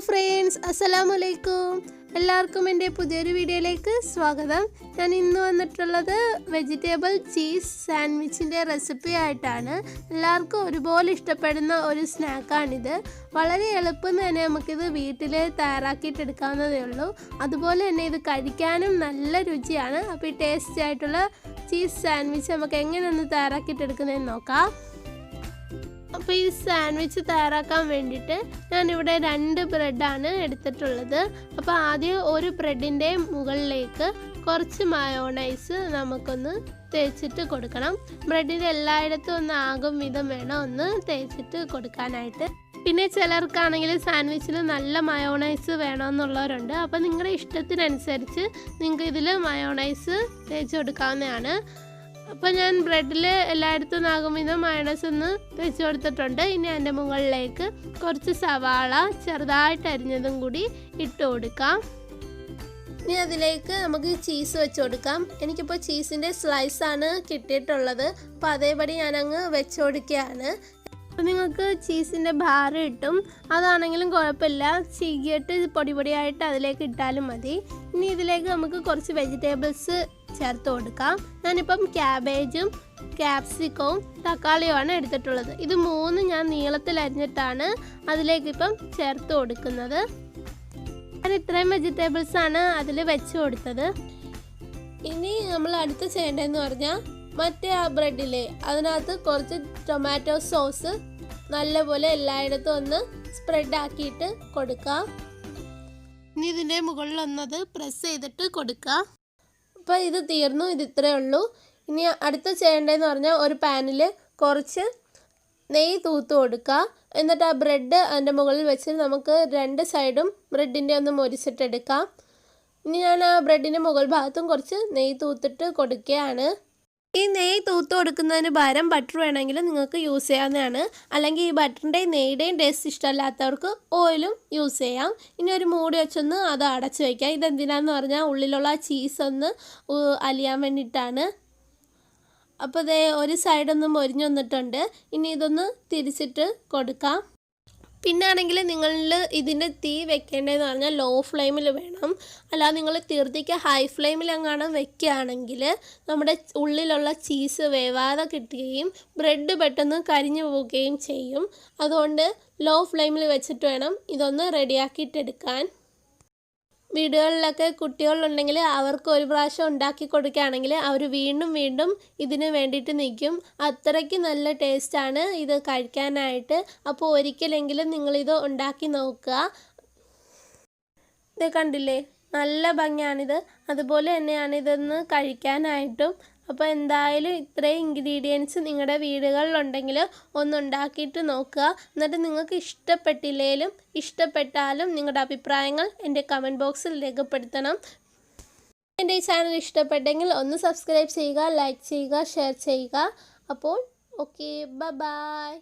Friends, അസ്സലാമു അലൈക്കും. എല്ലാവർക്കും എൻ്റെ പുതിയൊരു വീഡിയോയിലേക്ക് സ്വാഗതം. ഞാൻ ഇന്ന് വന്നിട്ടുള്ളത് വെജിറ്റബിൾ ചീസ് സാൻഡ്വിച്ചിൻ്റെ റെസിപ്പി ആയിട്ടാണ്. എല്ലാവർക്കും ഒരുപോലെ ഇഷ്ടപ്പെടുന്ന ഒരു സ്നാക്കാണിത്. വളരെ എളുപ്പം തന്നെ നമുക്കിത് വീട്ടിൽ തയ്യാറാക്കിയിട്ടെടുക്കാവുന്നതേ ഉള്ളൂ. അതുപോലെ തന്നെ ഇത് കഴിക്കാനും നല്ല രുചിയാണ്. അപ്പോൾ ഈ ടേസ്റ്റി ആയിട്ടുള്ള ചീസ് സാൻഡ്വിച്ച് നമുക്ക് എങ്ങനെയൊന്ന് തയ്യാറാക്കിയിട്ടെടുക്കുന്നതെന്ന് നോക്കാം. അപ്പോൾ ഈ സാൻഡ്വിച്ച് തയ്യാറാക്കാൻ വേണ്ടിയിട്ട് ഞാനിവിടെ 2 ബ്രെഡാണ് എടുത്തിട്ടുള്ളത്. അപ്പോൾ ആദ്യം ഒരു ബ്രെഡിൻ്റെ മുകളിലേക്ക് കുറച്ച് മയോണൈസ് നമുക്കൊന്ന് തേച്ചിട്ട് കൊടുക്കണം. ബ്രെഡിൻ്റെ എല്ലായിടത്തും ഒന്ന് ആകും വിധം വേണം ഒന്ന് തേച്ചിട്ട് കൊടുക്കാനായിട്ട്. പിന്നെ ചിലർക്കാണെങ്കിൽ സാൻഡ്വിച്ചിൽ നല്ല മയോണൈസ് വേണമെന്നുള്ളവരുണ്ട്. അപ്പോൾ നിങ്ങളുടെ ഇഷ്ടത്തിനനുസരിച്ച് നിങ്ങൾക്ക് ഇതിൽ മയോണൈസ് തേച്ച് കൊടുക്കാവുന്നതാണ്. അപ്പോൾ ഞാൻ ബ്രെഡിൽ എല്ലായിടത്തും ആകും വിധം മയോണൈസ് ഒന്ന് വെച്ച് കൊടുത്തിട്ടുണ്ട്. ഇനി അതിൻ്റെ മുകളിലേക്ക് കുറച്ച് സവാള ചെറുതായിട്ട് അരിഞ്ഞതും കൂടി ഇട്ട് കൊടുക്കാം. ഇനി അതിലേക്ക് നമുക്ക് ചീസ് വെച്ച് കൊടുക്കാം. എനിക്കിപ്പോൾ ചീസിൻ്റെ സ്ലൈസാണ് കിട്ടിയിട്ടുള്ളത്. അപ്പോൾ അതേപടി ഞാനങ്ങ് വെച്ച് കൊടുക്കുകയാണ്. അപ്പോൾ നിങ്ങൾക്ക് ചീസിൻ്റെ ബാർ കിട്ടും, അതാണെങ്കിലും കുഴപ്പമില്ല. ചീകിയിട്ട് പൊടിയായിട്ട് അതിലേക്ക് ഇട്ടാലും മതി. ഇനി ഇതിലേക്ക് നമുക്ക് കുറച്ച് വെജിറ്റബിൾസ് ചേർത്ത് കൊടുക്കാം. ഞാനിപ്പം ക്യാബേജും ക്യാപ്സിക്കവും തക്കാളിയുമാണ് എടുത്തിട്ടുള്ളത്. ഇത് 3 ഞാൻ നീളത്തിൽ അരിഞ്ഞിട്ടാണ് അതിലേക്കിപ്പം ചേർത്ത് കൊടുക്കുന്നത്. ഞാൻ ഇത്രയും വെജിറ്റബിൾസാണ് അതിൽ വെച്ച് കൊടുത്തത്. ഇനി നമ്മൾ അടുത്ത് ചെയ്യേണ്ടതെന്ന് പറഞ്ഞാൽ മറ്റേ ആ ബ്രെഡിലെ അതിനകത്ത് കുറച്ച് ടൊമാറ്റോ സോസ് നല്ലപോലെ എല്ലായിടത്തും ഒന്ന് സ്പ്രെഡ് ആക്കിയിട്ട് കൊടുക്കാം. ഇനി ഇതിൻ്റെ മുകളിലൊന്നത് പ്രസ് ചെയ്തിട്ട് കൊടുക്കാം. അപ്പോൾ ഇത് തീർന്നു, ഇത് ഇത്രയേ ഉള്ളൂ. ഇനി അടുത്ത് ചെയ്യേണ്ടതെന്ന് പറഞ്ഞാൽ ഒരു പാനിൽ കുറച്ച് നെയ്യ് തൂത്ത് കൊടുക്കുക. എന്നിട്ട് ആ ബ്രെഡ് അതിൻ്റെ മുകളിൽ വെച്ച് നമുക്ക് 2 സൈഡും ബ്രെഡിൻ്റെ ഒന്ന് മൊരിച്ചിട്ടെടുക്കാം. ഇനി ഞാൻ ആ ബ്രെഡിൻ്റെ മുകൾ ഭാഗത്തും കുറച്ച് നെയ്യ് തൂത്തിട്ട് കൊടുക്കുകയാണ്. ഈ നെയ്യ് തൂത്ത് കൊടുക്കുന്നതിന് പകരം ബട്ടർ വേണമെങ്കിൽ നിങ്ങൾക്ക് യൂസ് ചെയ്യാവുന്നതാണ്. അല്ലെങ്കിൽ ഈ ബട്ടറിൻ്റെയും നെയ്യുടെയും ടേസ്റ്റ് ഇഷ്ടമല്ലാത്തവർക്ക് ഓയിലും യൂസ് ചെയ്യാം. ഇനി ഒരു മൂടി വെച്ചൊന്ന് അത് അടച്ച് വയ്ക്കാം. ഇതെന്തിനാന്ന് പറഞ്ഞാൽ ഉള്ളിലുള്ള ചീസ് ഒന്ന് അലിയാൻ വേണ്ടിയിട്ടാണ്. അപ്പോൾ ഇതേ ഒരു സൈഡൊന്ന് മൊരിഞ്ഞ് വന്നിട്ടുണ്ട്. ഇനി ഇതൊന്ന് തിരിച്ചിട്ട് കൊടുക്കാം. പിന്നെ ആണെങ്കിൽ നിങ്ങളിൽ ഇതിൻ്റെ തീ വെക്കേണ്ടതെന്ന് പറഞ്ഞാൽ ലോ ഫ്ലെയിമിൽ വേണം. അല്ലാതെ നിങ്ങൾ തീർത്തിക്ക് ഹൈ ഫ്ലെയിമിൽ എങ്ങാണ് വെക്കുകയാണെങ്കിൽ നമ്മുടെ ഉള്ളിലുള്ള ചീസ് വേവാതെ കിട്ടുകയും ബ്രെഡ് പെട്ടെന്ന് കരിഞ്ഞു പോവുകയും ചെയ്യും. അതുകൊണ്ട് ലോ ഫ്ലെയിമിൽ വെച്ചിട്ട് വേണം ഇതൊന്ന് റെഡിയാക്കിയിട്ടെടുക്കാൻ. വീടുകളിലൊക്കെ കുട്ടികളുണ്ടെങ്കിൽ അവർക്ക് ഒരു പ്രാവശ്യം ഉണ്ടാക്കി കൊടുക്കുകയാണെങ്കിൽ അവർ വീണ്ടും ഇതിന് വേണ്ടിയിട്ട് നിൽക്കും. അത്രയ്ക്ക് നല്ല ടേസ്റ്റാണ് ഇത് കഴിക്കാനായിട്ട്. അപ്പോൾ ഒരിക്കലെങ്കിലും നിങ്ങളിത് ഉണ്ടാക്കി നോക്കുക. ഇത് കണ്ടില്ലേ, നല്ല ഭംഗിയാണിത്. അതുപോലെ തന്നെയാണ് ഇതൊന്ന് കഴിക്കാനായിട്ടും. അപ്പോൾ എന്തായാലും ഇത്രയും ഇൻഗ്രീഡിയൻസ് നിങ്ങളുടെ വീടുകളിലുണ്ടെങ്കിൽ ഒന്നുണ്ടാക്കിയിട്ട് നോക്കുക. എന്നിട്ട് നിങ്ങൾക്ക് ഇഷ്ടപ്പെട്ടില്ലെങ്കിലും ഇഷ്ടപ്പെട്ടാലും നിങ്ങളുടെ അഭിപ്രായങ്ങൾ എൻ്റെ കമൻറ്റ് ബോക്സിൽ രേഖപ്പെടുത്തണം. എൻ്റെ ഈ ചാനൽ ഇഷ്ടപ്പെട്ടെങ്കിൽ ഒന്ന് സബ്സ്ക്രൈബ് ചെയ്യുക, ലൈക്ക് ചെയ്യുക, ഷെയർ ചെയ്യുക. അപ്പോൾ ഓക്കെ, ബൈ.